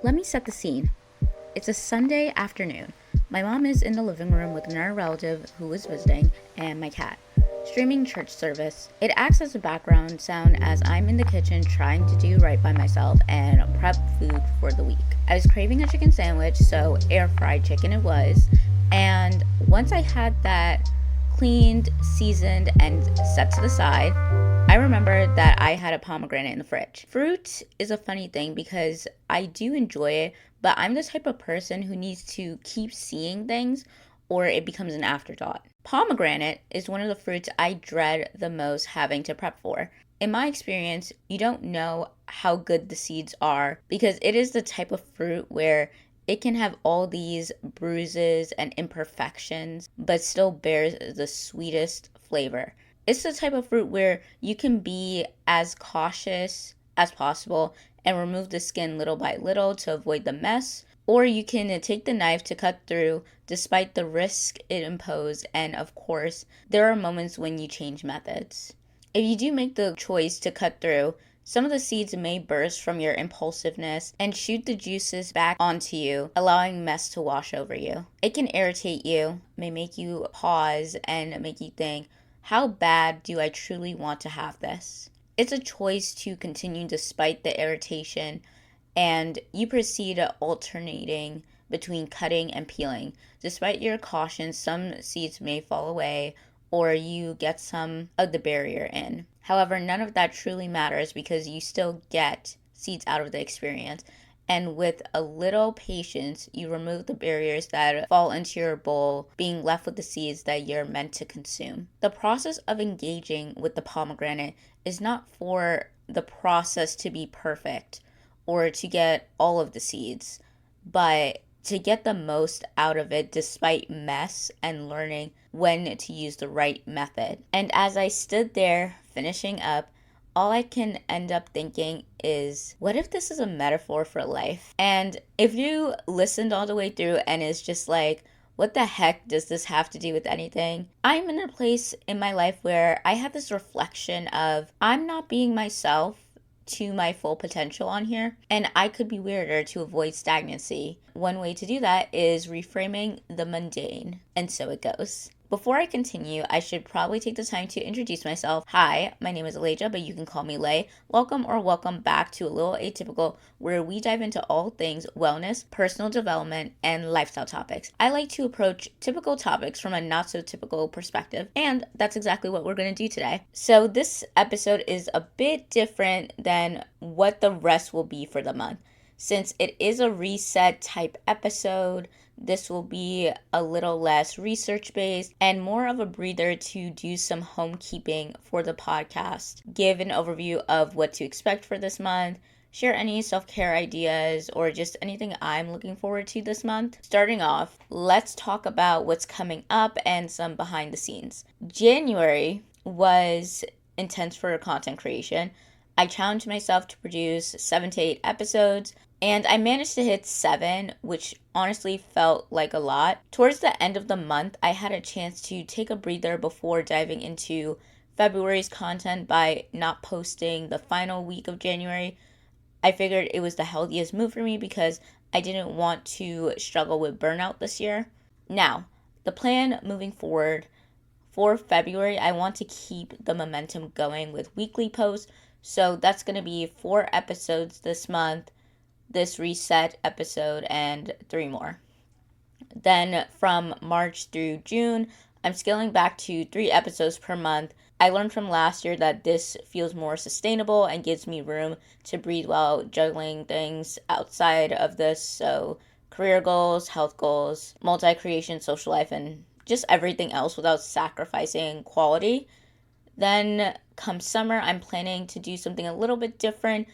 Let me set the scene. It's a Sunday afternoon. My mom is in the living room with another relative who is visiting, and my cat, streaming church service. It acts as a background sound as I'm in the kitchen trying to do right by myself and prep food for the week. I was craving a chicken sandwich, so air fried chicken it was. And once I had that cleaned, seasoned, and set to the side, I remember that I had a pomegranate in the fridge. Fruit is a funny thing because I do enjoy it, but I'm the type of person who needs to keep seeing things or it becomes an afterthought. Pomegranate is one of the fruits I dread the most having to prep for. In my experience, you don't know how good the seeds are because it is the type of fruit where it can have all these bruises and imperfections, but still bears the sweetest flavor. It's the type of fruit where you can be as cautious as possible and remove the skin little by little to avoid the mess, or you can take the knife to cut through despite the risk it imposed, and of course, there are moments when you change methods. If you do make the choice to cut through, some of the seeds may burst from your impulsiveness and shoot the juices back onto you, allowing mess to wash over you. It can irritate you, may make you pause and make you think, how bad do I truly want to have this? It's a choice to continue despite the irritation, and you proceed alternating between cutting and peeling. Despite your caution, some seeds may fall away or you get some of the barrier in. However, none of that truly matters because you still get seeds out of the experience. And with a little patience, you remove the barriers that fall into your bowl, being left with the seeds that you're meant to consume. The process of engaging with the pomegranate is not for the process to be perfect or to get all of the seeds, but to get the most out of it despite mess and learning when to use the right method. And as I stood there finishing up, all I can end up thinking is, what if this is a metaphor for life? And if you listened all the way through and it's just like, what the heck does this have to do with anything? I'm in a place in my life where I have this reflection of, I'm not being myself to my full potential on here, and I could be weirder to avoid stagnancy. One way to do that is reframing the mundane, and so it goes. Before I continue, I should probably take the time to introduce myself. Hi, my name is Elijah, but you can call me Lay. Welcome back to A Little Atypical, where we dive into all things wellness, personal development, and lifestyle topics. I like to approach typical topics from a not so typical perspective, and that's exactly what we're going to do today. So this episode is a bit different than what the rest will be for the month. Since it is a reset type episode, this will be a little less research based and more of a breather to do some homekeeping for the podcast, give an overview of what to expect for this month, share any self-care ideas, or just anything I'm looking forward to this month. Starting off, let's talk about what's coming up and some behind the scenes. January was intense for content creation. I challenged myself to produce 7 to 8 episodes, and I managed to hit 7, which honestly felt like a lot. Towards the end of the month, I had a chance to take a breather before diving into February's content by not posting the final week of January. I figured it was the healthiest move for me because I didn't want to struggle with burnout this year. Now, the plan moving forward for February, I want to keep the momentum going with weekly posts. So that's going to be 4 episodes this month, this reset episode, and 3 more. Then from March through June, I'm scaling back to 3 episodes per month. I learned from last year that this feels more sustainable and gives me room to breathe while juggling things outside of this. So career goals, health goals, multi-creation, social life, and just everything else without sacrificing quality. Then come summer, I'm planning to do something a little bit different.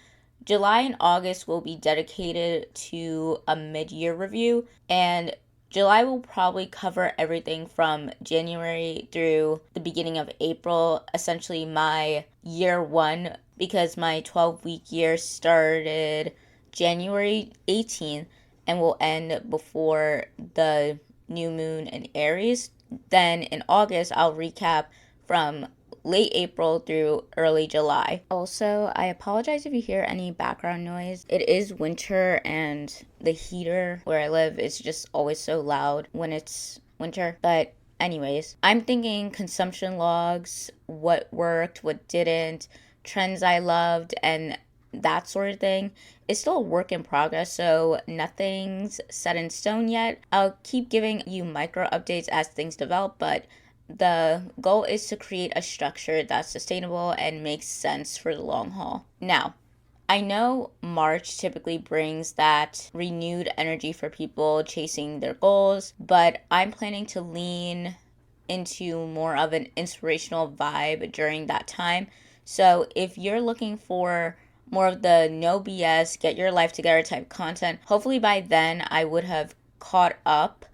July and August will be dedicated to a mid-year review, and July will probably cover everything from January through the beginning of April, essentially my year 1, because my 12-week year started January 18th and will end before the new moon in Aries. Then in August, I'll recap from late April through early July. Also, I apologize if you hear any background noise. It is winter and the heater where I live is just always so loud when it's winter. But anyways, I'm thinking consumption logs, what worked, what didn't, trends I loved, and that sort of thing. It's still a work in progress, so nothing's set in stone yet. I'll keep giving you micro updates as things develop, but the goal is to create a structure that's sustainable and makes sense for the long haul. Now, I know March typically brings that renewed energy for people chasing their goals, but I'm planning to lean into more of an inspirational vibe during that time. So if you're looking for more of the no BS, get your life together type content, hopefully by then I would have caught up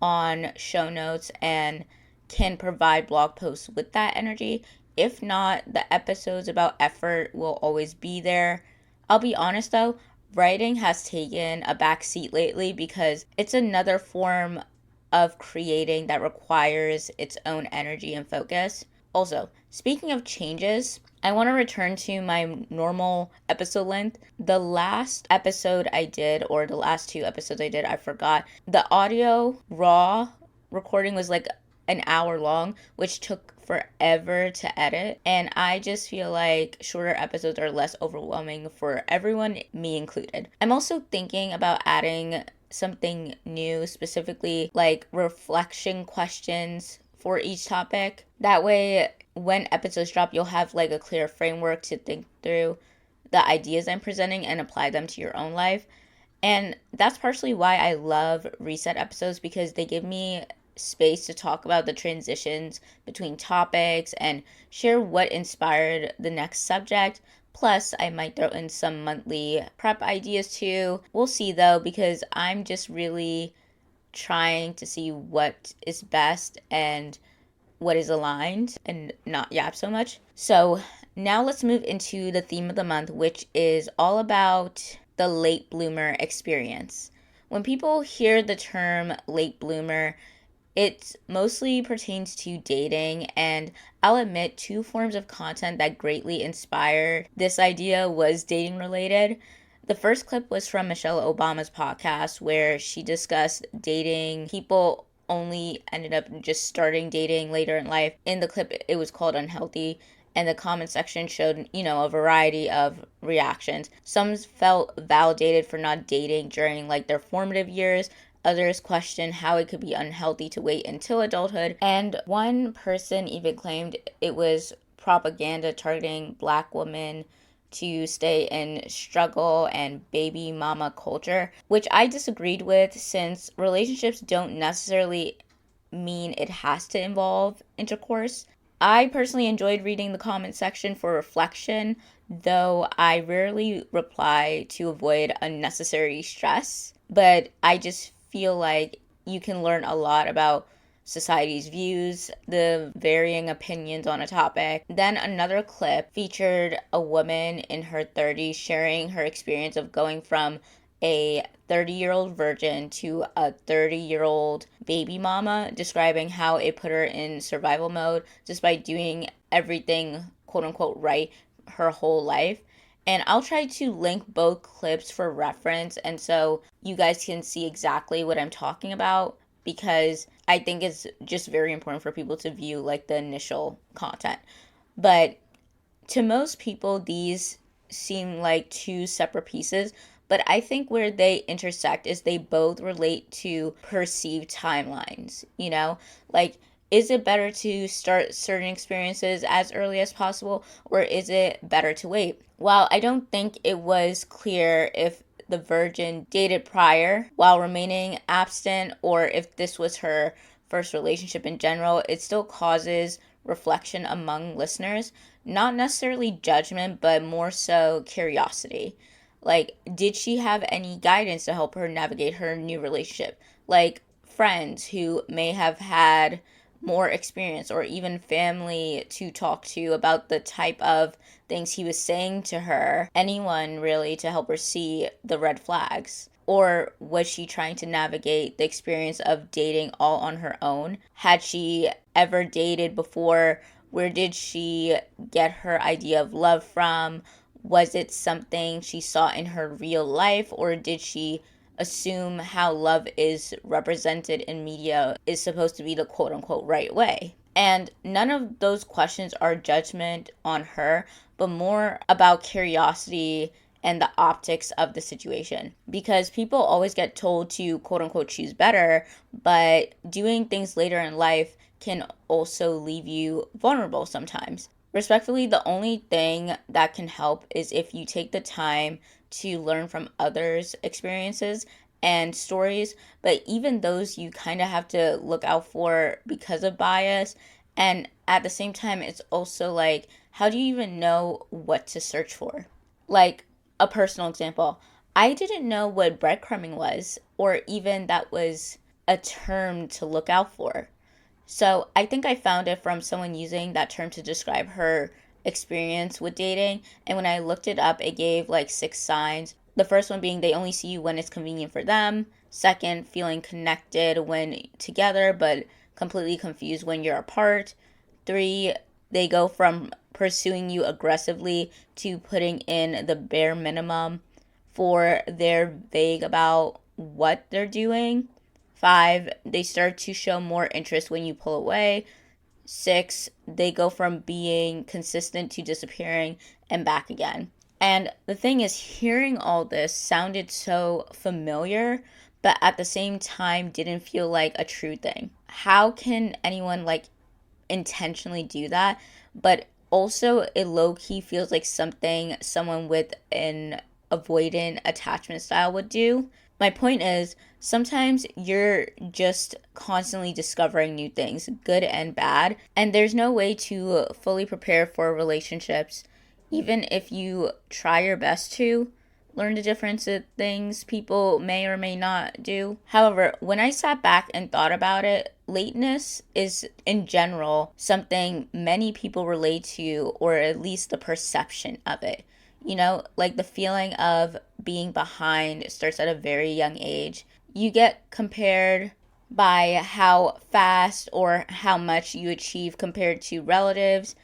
on show notes and can provide blog posts with that energy. If not, the episodes about effort will always be there. I'll be honest though, writing has taken a back seat lately because it's another form of creating that requires its own energy and focus. Also, speaking of changes, I want to return to my normal episode length. The last episode I did, or the last two episodes I did, I forgot. The audio raw recording was like an hour long, which took forever to edit. And I just feel like shorter episodes are less overwhelming for everyone, me included. I'm also thinking about adding something new, specifically like reflection questions for each topic. That way, when episodes drop, you'll have like a clear framework to think through the ideas I'm presenting and apply them to your own life. And that's partially why I love reset episodes, because they give me space to talk about the transitions between topics and share what inspired the next subject. Plus, I might throw in some monthly prep ideas too. We'll see though, because I'm just really trying to see what is best and what is aligned and not yap so much. So now let's move into the theme of the month, which is all about the late bloomer experience. When people hear the term late bloomer, it mostly pertains to dating, and I'll admit two forms of content that greatly inspired this idea was dating related. The first clip was from Michelle Obama's podcast where she discussed dating. People only ended up just starting dating later in life. In the clip, it was called Unhealthy, and the comment section showed, a variety of reactions. Some felt validated for not dating during like their formative years. Others questioned how it could be unhealthy to wait until adulthood. And one person even claimed it was propaganda targeting Black women to stay in struggle and baby mama culture, which I disagreed with, since relationships don't necessarily mean it has to involve intercourse. I personally enjoyed reading the comment section for reflection, though I rarely reply to avoid unnecessary stress. But I just feel like you can learn a lot about society's views, the varying opinions on a topic. Then another clip featured a woman in her 30s sharing her experience of going from a 30-year-old virgin to a 30-year-old baby mama, describing how it put her in survival mode despite doing everything quote unquote right her whole life. And I'll try to link both clips for reference, and so you guys can see exactly what I'm talking about, because I think it's just very important for people to view like the initial content. But to most people, these seem like two separate pieces, but I think where they intersect is they both relate to perceived timelines, Like, is it better to start certain experiences as early as possible, or is it better to wait? While I don't think it was clear if the virgin dated prior while remaining abstinent, or if this was her first relationship in general, it still causes reflection among listeners. Not necessarily judgment, but more so curiosity. Like, did she have any guidance to help her navigate her new relationship? Like, friends who may have had more experience, or even family to talk to about the type of things he was saying to her. Anyone really to help her see the red flags. Or was she trying to navigate the experience of dating all on her own? Had she ever dated before Where did she get her idea of love from? Was it something she saw in her real life, or did she assume how love is represented in media is supposed to be the quote unquote right way? And none of those questions are judgment on her, but more about curiosity and the optics of the situation. Because people always get told to quote unquote choose better, but doing things later in life can also leave you vulnerable sometimes. Respectfully, the only thing that can help is if you take the time to learn from others' experiences and stories, but even those you kind of have to look out for because of bias. And at the same time, it's also like, how do you even know what to search for? Like, a personal example, I didn't know what breadcrumbing was, or even that was a term to look out for. So I think I found it from someone using that term to describe her experience with dating. And when I looked it up, it gave like 6 signs. The first one being they only see you when it's convenient for them. Second, feeling connected when together, but completely confused when you're apart. Three, they go from pursuing you aggressively to putting in the bare minimum. Four, they're vague about what they're doing. Five, they start to show more interest when you pull away. Six, they go from being consistent to disappearing and back again. And the thing is, hearing all this sounded so familiar, but at the same time didn't feel like a true thing. How can anyone like intentionally do that? But also, it low key feels like something someone with an avoidant attachment style would do. My point is, sometimes you're just constantly discovering new things, good and bad, and there's no way to fully prepare for relationships, even if you try your best to learn the difference of things people may or may not do. However, when I sat back and thought about it, lateness is in general something many people relate to, or at least the perception of it. You know, like the feeling of being behind starts at a very young age. You get compared by how fast or how much you achieve compared to relatives.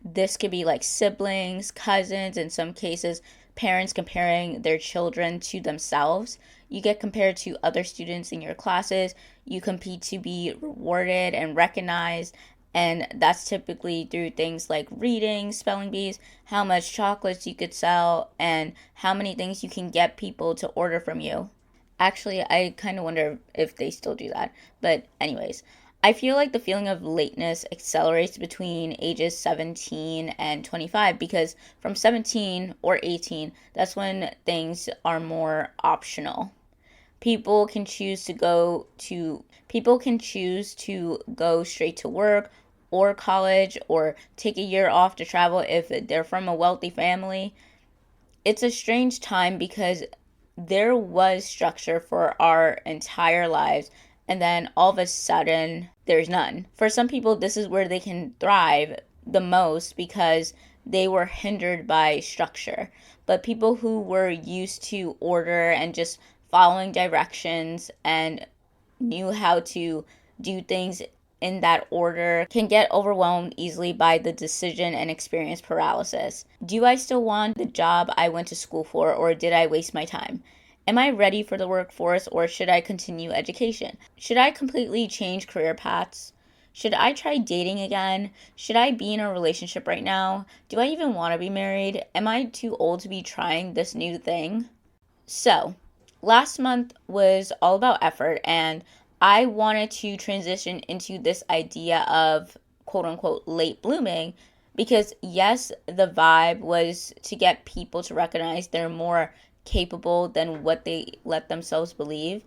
This could be like siblings, cousins, in some cases, parents comparing their children to themselves. You get compared to other students in your classes. You compete to be rewarded and recognized. And that's typically through things like reading, spelling bees, how much chocolates you could sell, and how many things you can get people to order from you. Actually, I kind of wonder if they still do that. But, anyways, I feel like the feeling of lateness accelerates between ages 17 and 25 because from 17 or 18, that's when things are more optional. People can choose to go straight to work or college or take a year off to travel if they're from a wealthy family. It's a strange time because there was structure for our entire lives, and then all of a sudden there's none. For some people, this is where they can thrive the most because they were hindered by structure. But people who were used to order and just following directions and knew how to do things in that order can get overwhelmed easily by the decision and experience paralysis. Do I still want the job I went to school for, or did I waste my time? Am I ready for the workforce, or should I continue education? Should I completely change career paths? Should I try dating again? Should I be in a relationship right now? Do I even want to be married? Am I too old to be trying this new thing? So, last month was all about effort, and I wanted to transition into this idea of quote unquote late blooming because, yes, the vibe was to get people to recognize they're more capable than what they let themselves believe,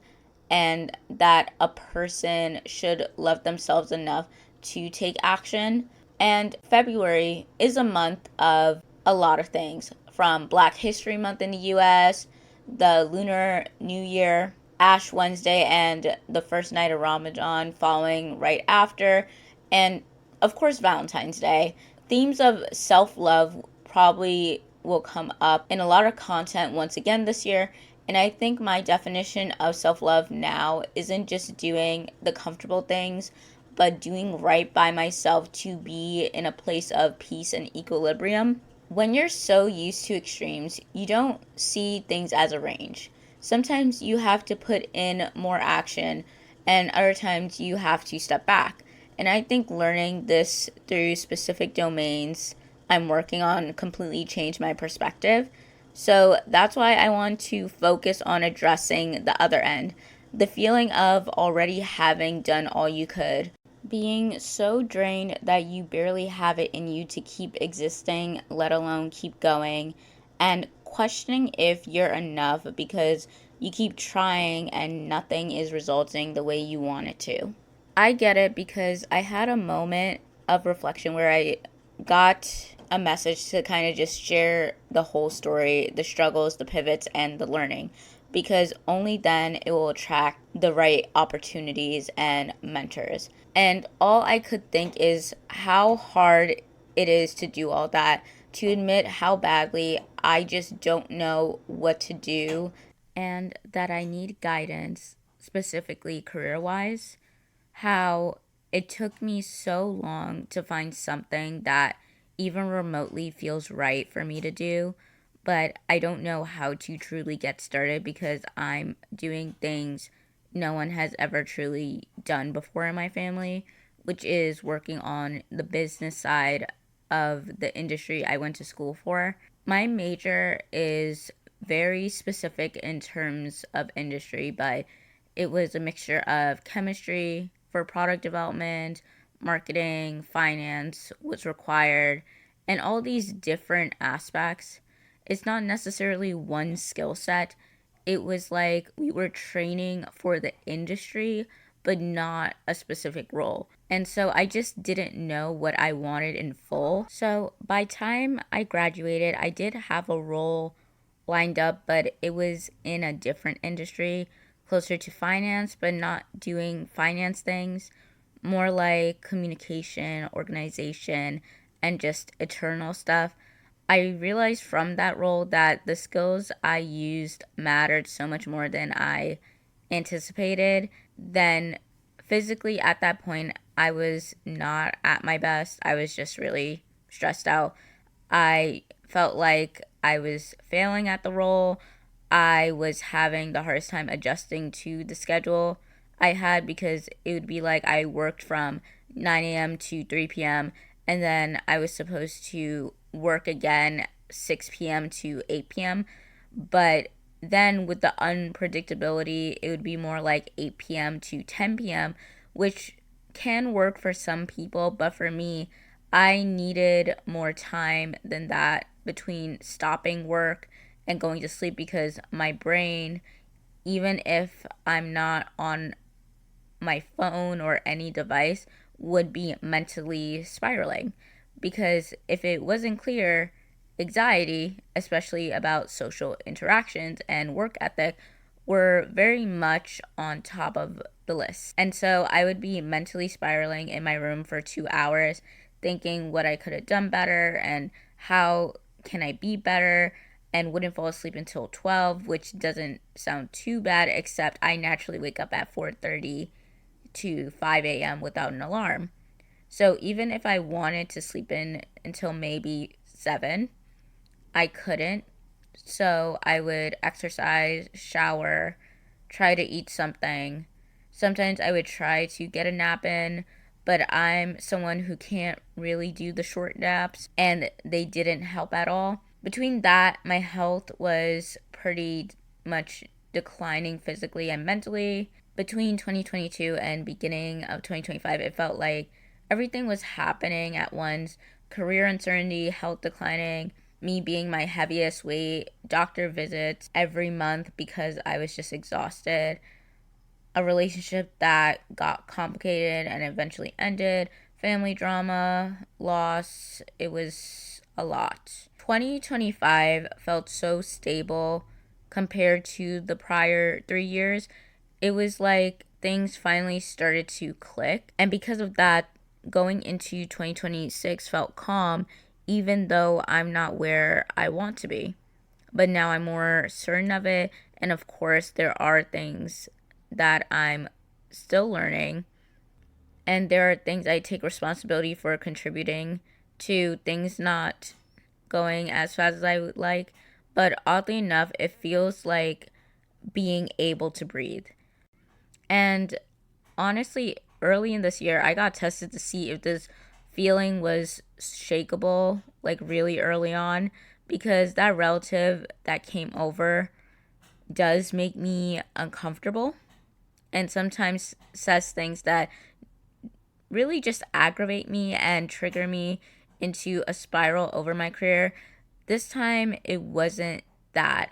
and that a person should love themselves enough to take action. And February is a month of a lot of things from Black History Month in the US, the Lunar New Year, Ash Wednesday, and the first night of Ramadan following right after, and of course, Valentine's Day. Themes of self love probably will come up in a lot of content once again this year. And I think my definition of self love now isn't just doing the comfortable things, but doing right by myself to be in a place of peace and equilibrium. When you're so used to extremes, you don't see things as a range. Sometimes you have to put in more action, and other times you have to step back. And I think learning this through specific domains I'm working on completely changed my perspective. So that's why I want to focus on addressing the other end, the feeling of already having done all you could, being so drained that you barely have it in you to keep existing, let alone keep going, and questioning if you're enough because you keep trying and nothing is resulting the way you want it to. I get it because I had a moment of reflection where I got a message to kind of just share the whole story, the struggles, the pivots, and the learning, because only then it will attract the right opportunities and mentors. And all I could think is how hard it is to do all that, to admit how badly I just don't know what to do, and that I need guidance, specifically career wise. How it took me so long to find something that even remotely feels right for me to do, but I don't know how to truly get started because I'm doing things no one has ever truly done before in my family, which is working on the business side of the industry I went to school for. My major is very specific in terms of industry, but it was a mixture of chemistry for product development, marketing, finance was required, and all these different aspects. It's not necessarily one skill set. It was like we were training for the industry, but not a specific role. And so I just didn't know what I wanted in full. So by time I graduated, I did have a role lined up, but it was in a different industry, closer to finance, but not doing finance things, more like communication, organization, and just eternal stuff. I realized from that role that the skills I used mattered so much more than I anticipated. Then, physically, at that point, I was not at my best. I was just really stressed out. I felt like I was failing at the role. I was having the hardest time adjusting to the schedule I had because it would be like I worked from 9 a.m. to 3 p.m. and then I was supposed to work again 6 p.m. to 8 p.m. But then with the unpredictability, it would be more like 8 p.m. to 10 p.m., which can work for some people, but for me, I needed more time than that between stopping work and going to sleep because my brain, even if I'm not on my phone or any device, would be mentally spiraling. Because if it wasn't clear, anxiety, especially about social interactions and work ethic, were very much on top of the list. And so I would be mentally spiraling in my room for 2 hours, thinking what I could have done better and how can I be better, and wouldn't fall asleep until 12, which doesn't sound too bad, except I naturally wake up at 4:30 to 5 a.m. without an alarm. So even if I wanted to sleep in until maybe 7, I couldn't. So I would exercise, shower, try to eat something. Sometimes I would try to get a nap in, but I'm someone who can't really do the short naps, and they didn't help at all. Between that, my health was pretty much declining physically and mentally. Between 2022 and beginning of 2025, it felt like everything was happening at once: career uncertainty, health declining, me being my heaviest weight, doctor visits every month because I was just exhausted, a relationship that got complicated and eventually ended, family drama, loss. It was a lot. 2025 felt so stable compared to the prior 3 years. It was like things finally started to click. And because of that, going into 2026 felt calm, even though I'm not where I want to be. But now I'm more certain of it. And of course, there are things that I'm still learning. And there are things I take responsibility for contributing to things not going as fast as I would like. But oddly enough, it feels like being able to breathe. And honestly, early in this year, I got tested to see if this feeling was shakable, like really early on, because that relative that came over does make me uncomfortable and sometimes says things that really just aggravate me and trigger me into a spiral over my career. This time, it wasn't that.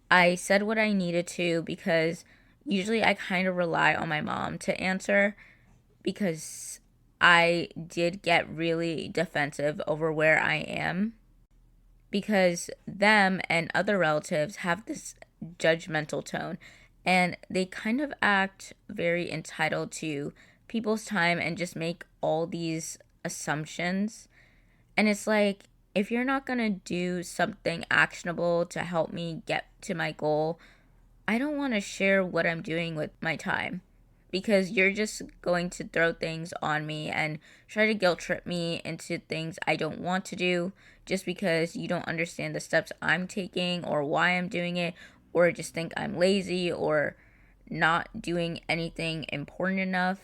I said what I needed to because usually I kind of rely on my mom to answer because I did get really defensive over where I am because them and other relatives have this judgmental tone and they kind of act very entitled to people's time and just make all these assumptions. And it's like, if you're not going to do something actionable to help me get to my goal, I don't want to share what I'm doing with my time because you're just going to throw things on me and try to guilt trip me into things I don't want to do just because you don't understand the steps I'm taking or why I'm doing it, or just think I'm lazy or not doing anything important enough.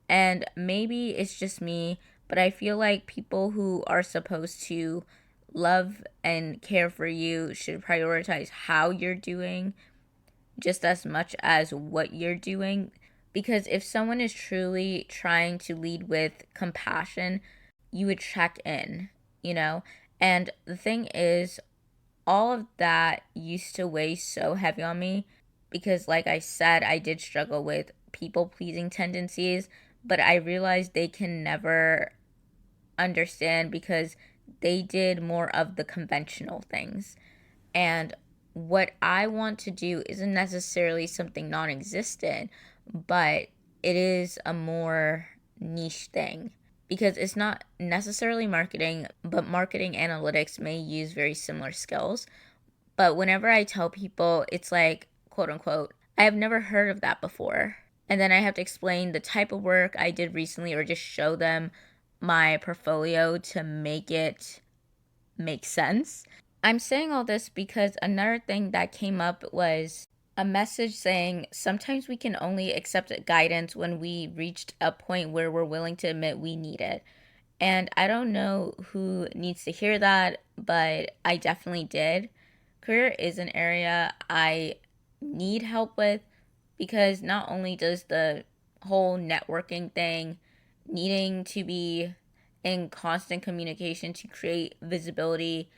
And maybe it's just me, but I feel like people who are supposed to love and care for you should prioritize how you're doing just as much as what you're doing. Because if someone is truly trying to lead with compassion, you would check in, you know? And the thing is, all of that used to weigh so heavy on me because, like I said, I did struggle with people pleasing tendencies, but I realized they can never understand because they did more of the conventional things. And what I want to do isn't necessarily something non existent, but it is a more niche thing because it's not necessarily marketing, but marketing analytics may use very similar skills. But whenever I tell people, it's like, quote unquote, I have never heard of that before. And then I have to explain the type of work I did recently or just show them my portfolio to make it make sense. I'm saying all this because another thing that came up was a message saying sometimes we can only accept guidance when we reached a point where we're willing to admit we need it. And I don't know who needs to hear that, but I definitely did. Career is an area I need help with because not only does the whole networking thing, needing to be in constant communication to create visibility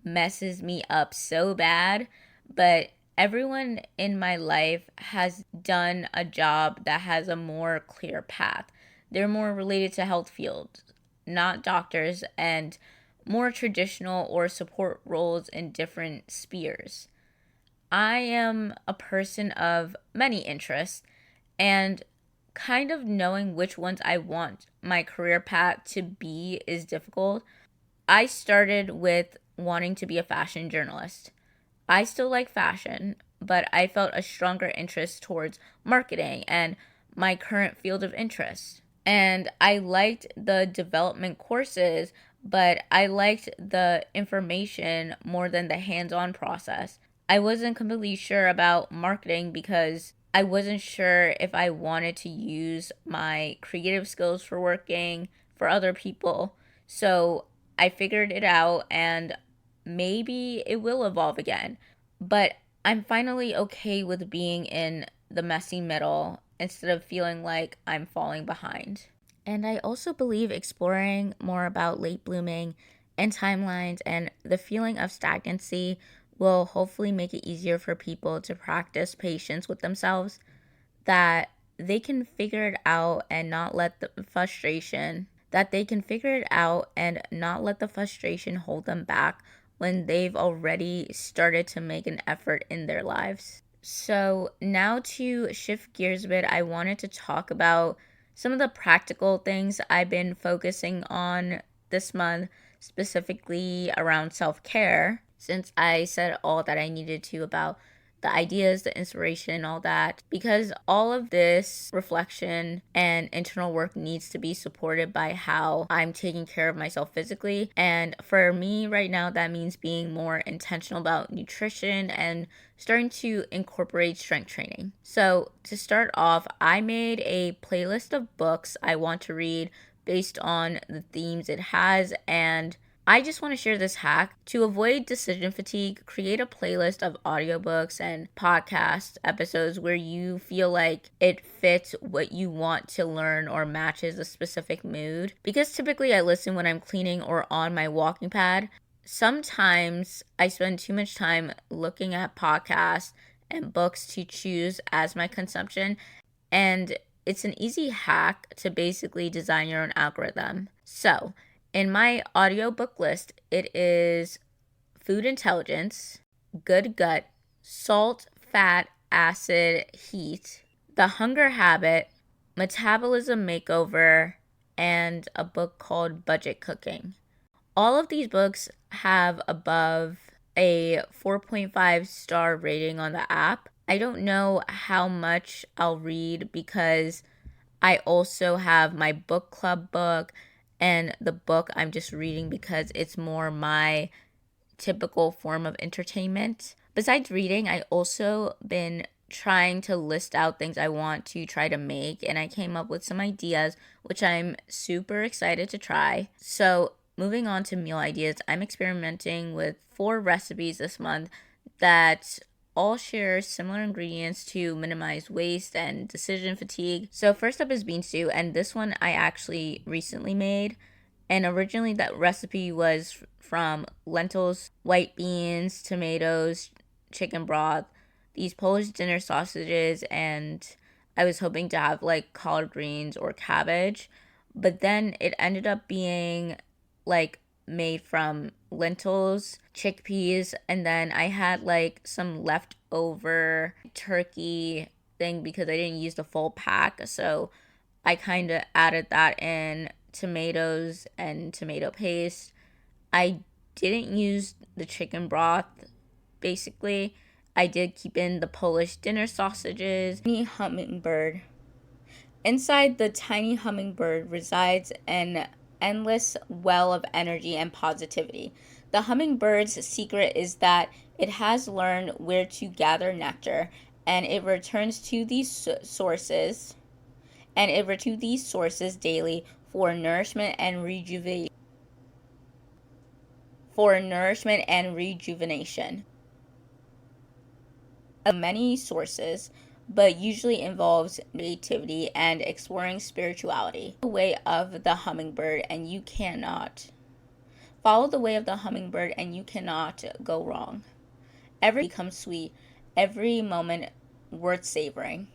messes me up so bad, but everyone in my life has done a job that has a more clear path. They're more related to health fields, not doctors, and more traditional or support roles in different spheres. I am a person of many interests, and kind of knowing which ones I want my career path to be is difficult. I started with wanting to be a fashion journalist. I still like fashion, but I felt a stronger interest towards marketing and my current field of interest. And I liked the development courses, but I liked the information more than the hands on process. I wasn't completely sure about marketing because I wasn't sure if I wanted to use my creative skills for working for other people. So I figured it out and maybe it will evolve again. But I'm finally okay with being in the messy middle instead of feeling like I'm falling behind. And I also believe exploring more about late blooming and timelines and the feeling of stagnancy will hopefully make it easier for people to practice patience with themselves, that they can figure it out and not let the frustration that they can figure it out and not let the frustration hold them back when they've already started to make an effort in their lives. So, now to shift gears a bit, I wanted to talk about some of the practical things I've been focusing on this month, specifically around self care, since I said all that I needed to about the ideas, the inspiration, and all that, because all of this reflection and internal work needs to be supported by how I'm taking care of myself physically. And for me right now, that means being more intentional about nutrition and starting to incorporate strength training. So to start off, I made a playlist of books I want to read based on the themes it has, and I just want to share this hack. To avoid decision fatigue, create a playlist of audiobooks and podcast episodes where you feel like it fits what you want to learn or matches a specific mood. Because typically I listen when I'm cleaning or on my walking pad, sometimes I spend too much time looking at podcasts and books to choose as my consumption, and it's an easy hack to basically design your own algorithm. So, in my audiobook list, it is Food Intelligence, Good Gut, Salt, Fat, Acid, Heat, The Hunger Habit, Metabolism Makeover, and a book called Budget Cooking. All of these books have above a 4.5-star rating on the app. I don't know how much I'll read because I also have my book club book and the book I'm just reading because it's more my typical form of entertainment. Besides reading, I also been trying to list out things I want to try to make, and I came up with some ideas which I'm super excited to try. So, moving on to meal ideas, I'm experimenting with 4 recipes this month that all share similar ingredients to minimize waste and decision fatigue. So first up is bean stew, and this one I actually recently made. And originally that recipe was from lentils, white beans, tomatoes, chicken broth, these Polish dinner sausages, and I was hoping to have like collard greens or cabbage. But then it ended up being like made from lentils, chickpeas, and then I had like some leftover turkey thing because I didn't use the full pack. So I kind of added that in, tomatoes and tomato paste. I didn't use the chicken broth, basically. I did keep in the Polish dinner sausages. Tiny hummingbird. Inside the tiny hummingbird resides an endless well of energy and positivity. The hummingbird's secret is that it has learned where to gather nectar, and it returns to these sources daily for nourishment and rejuvenation. Many sources, but usually involves creativity and exploring spirituality. The way of the hummingbird, and you cannot follow the way of the hummingbird, and you cannot go wrong. Every becomes sweet, every moment worth savoring.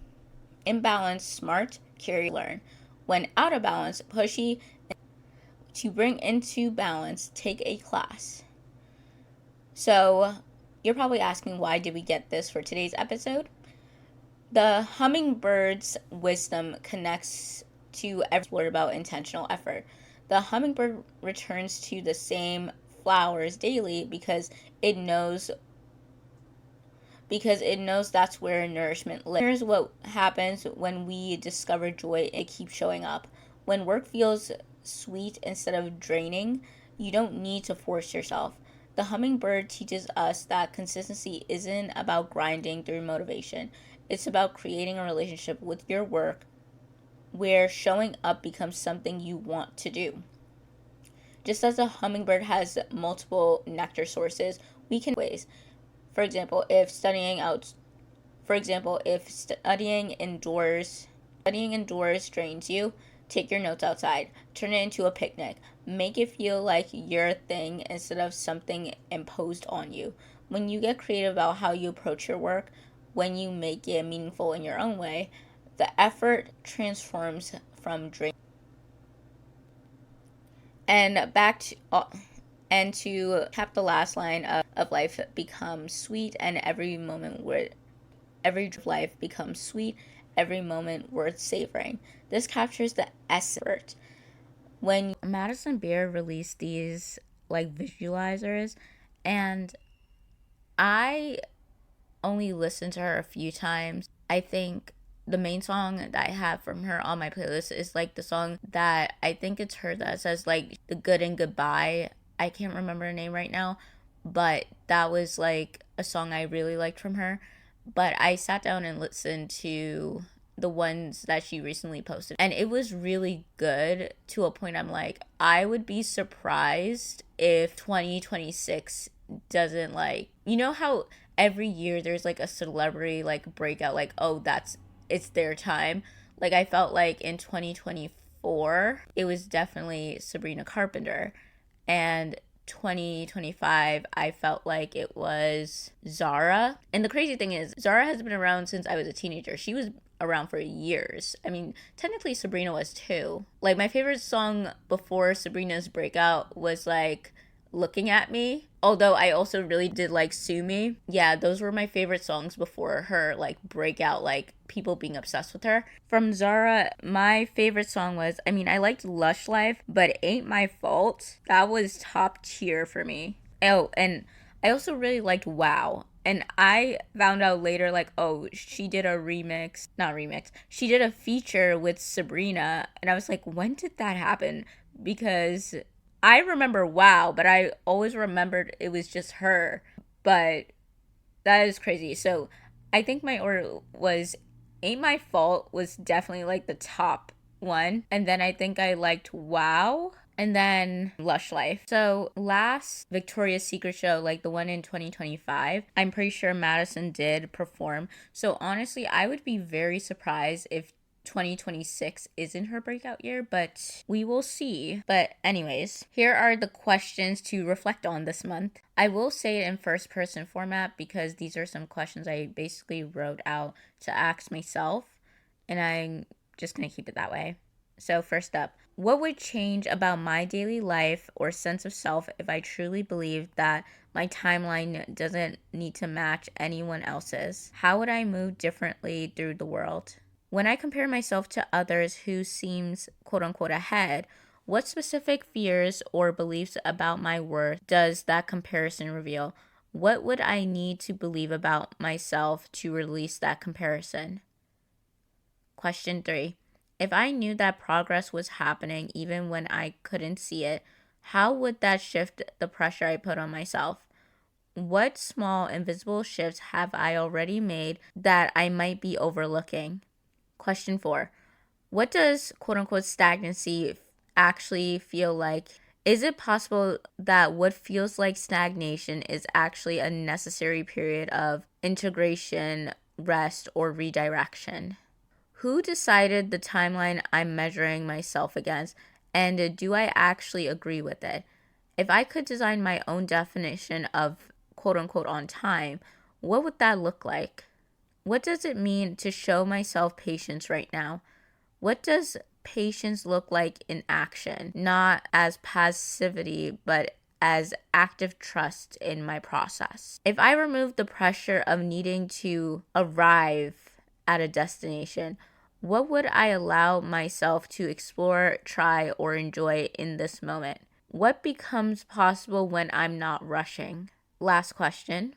In balance, smart, curious, learn. When out of balance, pushy. To bring into balance, take a class. So, you're probably asking, why did we get this for today's episode? The hummingbird's wisdom connects to every word about intentional effort. The hummingbird returns to the same flowers daily because it knows that's where nourishment lives. Here's what happens when we discover joy. It keeps showing up. When work feels sweet instead of draining, you don't need to force yourself. The hummingbird teaches us that consistency isn't about grinding through motivation. It's about creating a relationship with your work where showing up becomes something you want to do. Just as a hummingbird has multiple nectar sources, we can ways. For example, if studying indoors drains you, take your notes outside. Turn it into a picnic. Make it feel like your thing instead of something imposed on you. When you get creative about how you approach your work, when you make it meaningful in your own way, the effort transforms from drain. And to cap the last line of life becomes sweet, and every moment worth savoring. This captures the essence. When Madison Beer released these like visualizers, and I only listened to her a few times. I think the main song that I have from her on my playlist is like the song that I think it's her that says like the good and goodbye. I can't remember her name right now, but that was like a song I really liked from her. But I sat down and listened to the ones that she recently posted, and it was really good to a point I'm like, I would be surprised if 2026 doesn't, like, you know how every year there's like a celebrity like breakout, like, oh, it's their time. Like, I felt like in 2024 it was definitely Sabrina Carpenter, and 2025 I felt like it was Zara. And the crazy thing is, Zara has been around since I was a teenager. She was around for years. I mean, technically Sabrina was too. Like, my favorite song before Sabrina's breakout was like Looking at Me. Although I also really did like Sue Me. Yeah, those were my favorite songs before her like breakout, like people being obsessed with her. From Zara, my favorite song was, I mean, I liked Lush Life, but Ain't My Fault. That was top tier for me. Oh, and I also really liked Wow. And I found out later, like, oh, she did a remix, not remix, she did a feature with Sabrina. And I was like, when did that happen? Because I remember Wow, but I always remembered it was just her. But that is crazy. So I think my order was Ain't My Fault was definitely like the top one. And then I think I liked Wow. And then Lush Life. So last Victoria's Secret show, like the one in 2025, I'm pretty sure Madison did perform. So honestly, I would be very surprised if 2026 isn't her breakout year, but we will see. But anyways, here are the questions to reflect on this month. I will say it in first person format because these are some questions I basically wrote out to ask myself, and I'm just going to keep it that way. So first up, what would change about my daily life or sense of self if I truly believed that my timeline doesn't need to match anyone else's? How would I move differently through the world? When I compare myself to others who seems quote unquote ahead, what specific fears or beliefs about my worth does that comparison reveal? What would I need to believe about myself to release that comparison? Question 3. If I knew that progress was happening even when I couldn't see it, how would that shift the pressure I put on myself? What small invisible shifts have I already made that I might be overlooking? Question 4. What does quote unquote stagnancy actually feel like? Is it possible that what feels like stagnation is actually a necessary period of integration, rest, or redirection? Who decided the timeline I'm measuring myself against, and do I actually agree with it? If I could design my own definition of quote unquote on time, what would that look like? What does it mean to show myself patience right now? What does patience look like in action? Not as passivity, but as active trust in my process. If I remove the pressure of needing to arrive at a destination, what would I allow myself to explore, try, or enjoy in this moment? What becomes possible when I'm not rushing? Last question.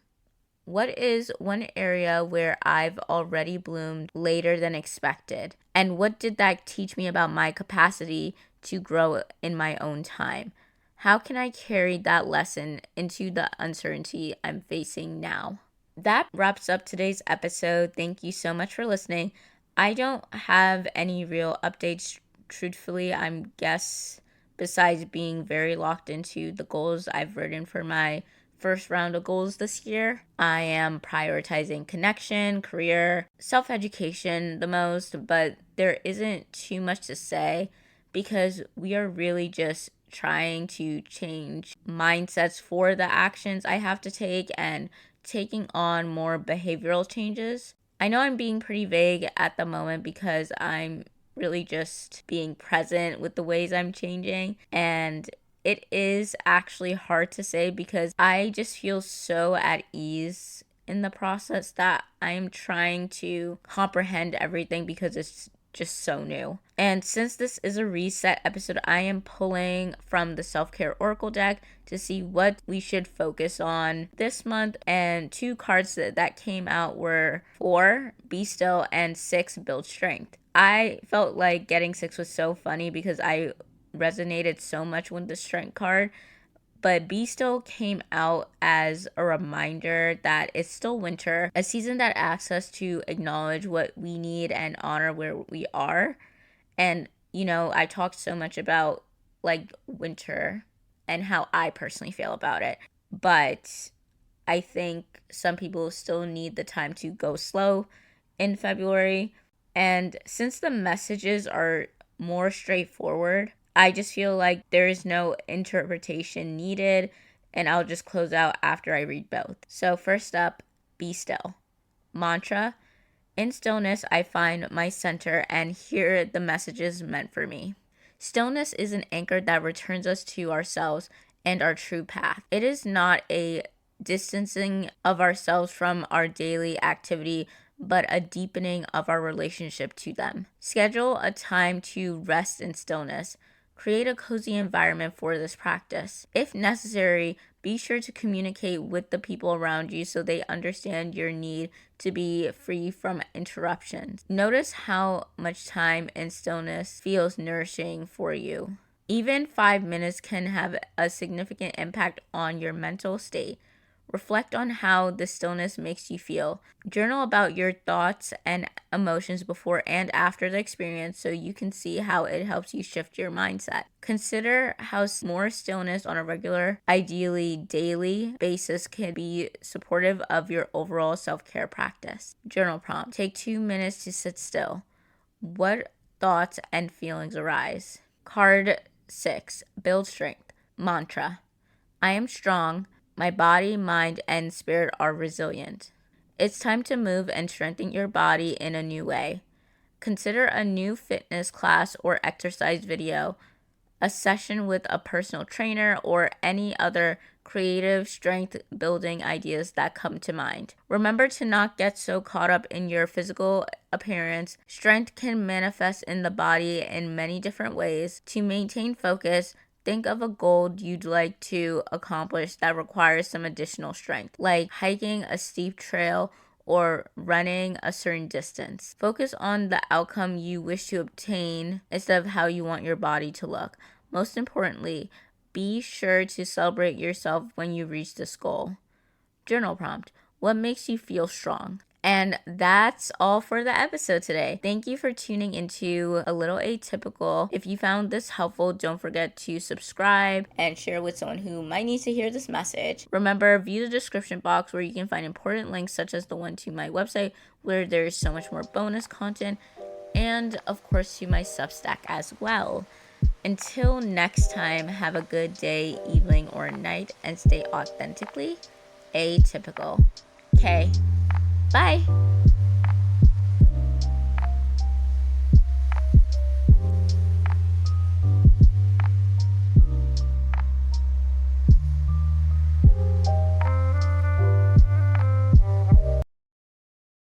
What is one area where I've already bloomed later than expected? And what did that teach me about my capacity to grow in my own time? How can I carry that lesson into the uncertainty I'm facing now? That wraps up today's episode. Thank you so much for listening. I don't have any real updates, truthfully. I'm guess besides being very locked into the goals I've written for my first round of goals this year. I am prioritizing connection, career, self-education the most, but there isn't too much to say because we are really just trying to change mindsets for the actions I have to take and taking on more behavioral changes. I know I'm being pretty vague at the moment because I'm really just being present with the ways I'm changing, and it is actually hard to say because I just feel so at ease in the process that I'm trying to comprehend everything because it's just so new. And since this is a reset episode, I am pulling from the self-care oracle deck to see what we should focus on this month. And 2 cards that came out were 4, Be Still, and 6, Build Strength. I felt like getting 6 was so funny because I resonated so much with the strength card. But Be Still came out as a reminder that it's still winter, a season that asks us to acknowledge what we need and honor where we are. And, I talked so much about like winter and how I personally feel about it. But I think some people still need the time to go slow in February. And since the messages are more straightforward, I just feel like there is no interpretation needed, and I'll just close out after I read both. So, first up, Be Still. Mantra: in stillness, I find my center and hear the messages meant for me. Stillness is an anchor that returns us to ourselves and our true path. It is not a distancing of ourselves from our daily activity, but a deepening of our relationship to them. Schedule a time to rest in stillness. Create a cozy environment for this practice. If necessary, be sure to communicate with the people around you so they understand your need to be free from interruptions. Notice how much time in stillness feels nourishing for you. Even 5 minutes can have a significant impact on your mental state. Reflect on how the stillness makes you feel. Journal about your thoughts and emotions before and after the experience so you can see how it helps you shift your mindset. Consider how more stillness on a regular, ideally daily basis can be supportive of your overall self-care practice. Journal prompt: take 2 minutes to sit still. What thoughts and feelings arise? Card 6, Build Strength. Mantra: I am strong. My body, mind, and spirit are resilient. It's time to move and strengthen your body in a new way. Consider a new fitness class or exercise video, a session with a personal trainer, or any other creative strength building ideas that come to mind. Remember to not get so caught up in your physical appearance. Strength can manifest in the body in many different ways. To maintain focus, think of a goal you'd like to accomplish that requires some additional strength, like hiking a steep trail or running a certain distance. Focus on the outcome you wish to obtain instead of how you want your body to look. Most importantly, be sure to celebrate yourself when you reach this goal. Journal prompt: what makes you feel strong? And that's all for the episode today. Thank you for tuning into A Little Atypical. If you found this helpful, don't forget to subscribe and share with someone who might need to hear this message. Remember, view the description box where you can find important links such as the one to my website where there's so much more bonus content, and of course to my Substack as well. Until next time, have a good day, evening, or night, and stay authentically atypical. Okay. Bye.